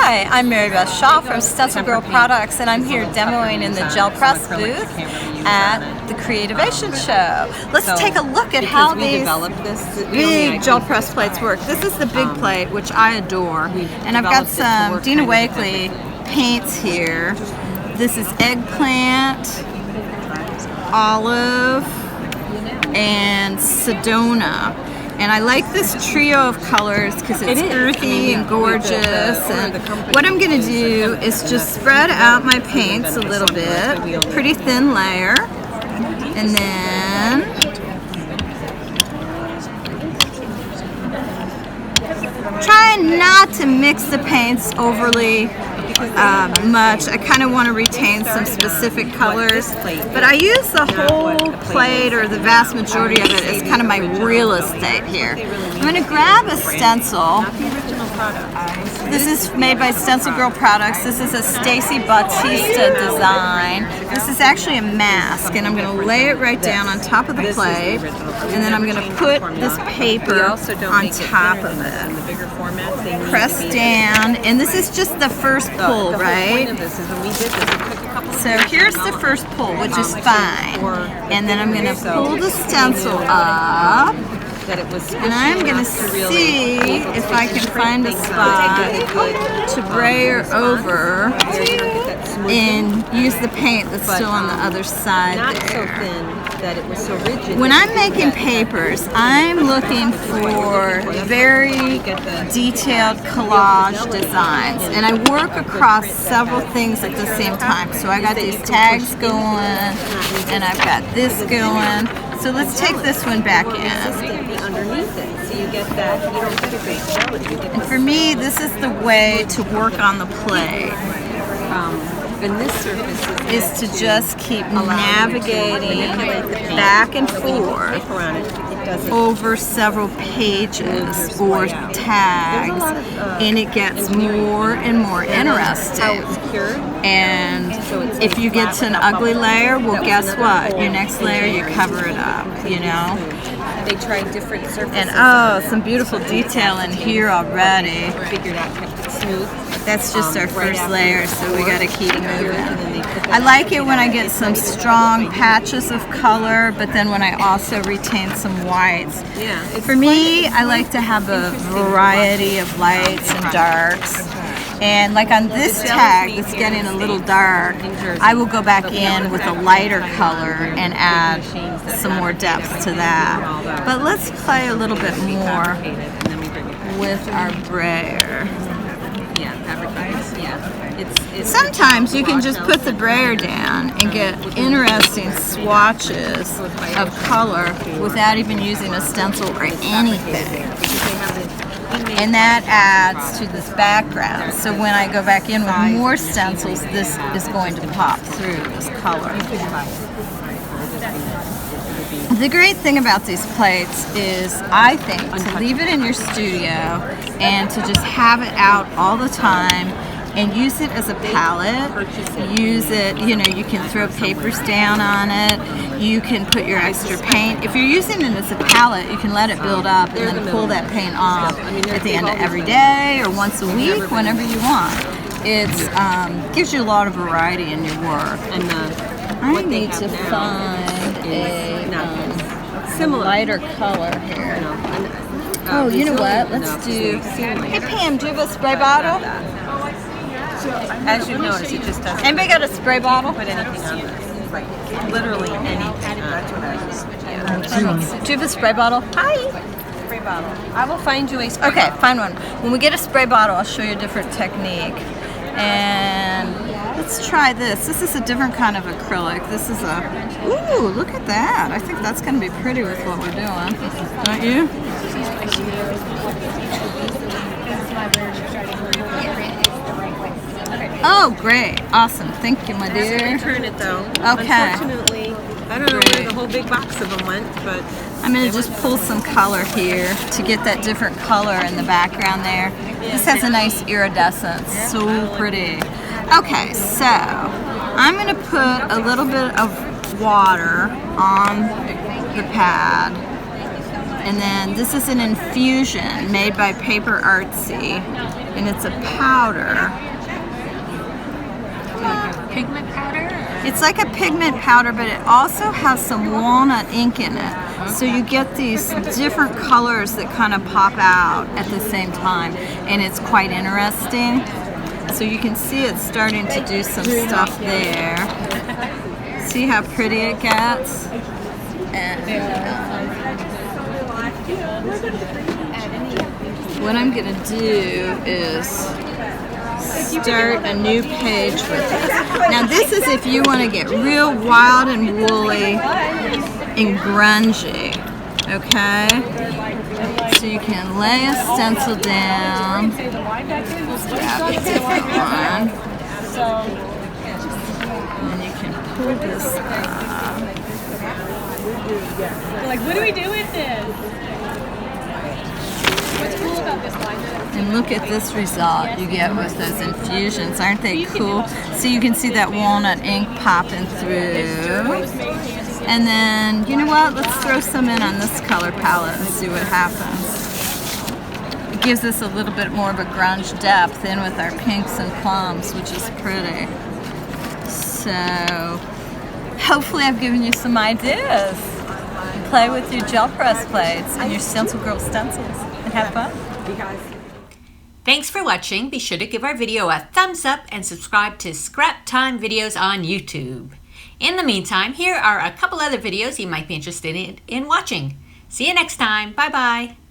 Hi, I'm Marybeth Shaw from Stencil Girl Products, and I'm here demoing in the gel press booth at the Creativation show. Let's take a look at how these big gel press plates work. This is the big plate, which I adore, and I've got some Dina Wakley paints here. This is eggplant, olive, and Sedona. And I like this trio of colors because it's earthy and gorgeous. And what I'm going to do is just spread out my paints a little bit, pretty thin layer, and then try not to mix the paints overly much. I kind of want to retain some specific colors, but I use the whole plate, or the vast majority of it, as kind of my real estate here. I'm going to grab a stencil. This is made by Stencil Girl Products. This is a Stacy Bautista design. This is actually a mask, and I'm going to lay it right down on top of the plate, and then I'm going to put this paper on top of it. Press down, and this is just the first pull, right? So here's the first pull, which is fine. And then I'm going to pull the stencil up, and I'm going to see if I can find a spot to brayer over and use the paint that's still on the other side there. When I'm making papers, I'm looking for very detailed collage designs, and I work across several things at the same time. So I got these tags going, and I've got this going. So let's take this one back in. And for me, this is the way to work on the plate. Is to just keep navigating back and forth over several pages or tags, and it gets more and more interesting. And if you get to an ugly layer, well, guess what? Your next layer, you cover it up, you know? They tried different surfaces. And oh, some beautiful detail in here already. Figured out kept it smooth. That's just our first layer, so we got to keep moving. I like it when I get some strong patches of color, but then when I also retain some whites. For me, I like to have a variety of lights and darks. And like on this tag that's getting a little dark, I will go back in with a lighter color and add some more depth to that. But let's play a little bit more with our brayer. Sometimes you can just put the brayer down and get interesting swatches of color without even using a stencil or anything. And that adds to this background. So when I go back in with more stencils, this is going to pop through this color. The great thing about these plates is, I think, to leave it in your studio and to just have it out all the time and use it as a palette. Use it, you know, you can throw papers down on it. You can put your extra paint. If you're using it as a palette, you can let it build up and then pull that paint off at the end of every day or once a week, whenever you want. It gives you a lot of variety in your work. I need to find a lighter color here. Oh, you know what? Let's do... Hey Pam, do you have a spray bottle? As you notice, it just doesn't. Anybody got a spray bottle? Put anything on this. Literally anything. Do you have a spray bottle? Hi. Spray bottle. I will find you a spray bottle. Okay, find one. When we get a spray bottle, I'll show you a different technique. And let's try this. This is a different kind of acrylic. This is a... Ooh, look at that. I think that's going to be pretty with what we're doing. Don't you? Oh, great. Awesome. Thank you, my dear. I return it, though. Okay. Unfortunately, I don't know where the whole big box of them went, but... I'm going to just pull some color here to get that different color in the background there. This has a nice iridescence. So pretty. Okay, so I'm going to put a little bit of water on the pad. And then this is an infusion made by Paper Artsy, and it's a powder. Pigment powder? It's like a pigment powder, but it also has some walnut ink in it. So you get these different colors that kind of pop out at the same time, and it's quite interesting. So you can see it's starting to do some stuff there. See how pretty it gets? And what I'm going to do is start a new page with this. Now this is if you want to get real wild and woolly and grungy, okay? So you can lay a stencil down, grab a different one, and then you can pull this up. Like, what do we do with this? What's cool about this line? And look at this result you get with those infusions. Aren't they cool? So you can see that walnut ink popping through. And then, you know what? Let's throw some in on this color palette and see what happens. It gives us a little bit more of a grunge depth in with our pinks and plums, which is pretty. So, hopefully I've given you some ideas. Play with your gel press plates and your Stencil Girl stencils and have fun. Thanks for watching. Be sure to give our video a thumbs up and subscribe to Scrap Time Videos on YouTube. In the meantime, here are a couple other videos you might be interested in watching. See you next time. Bye-bye.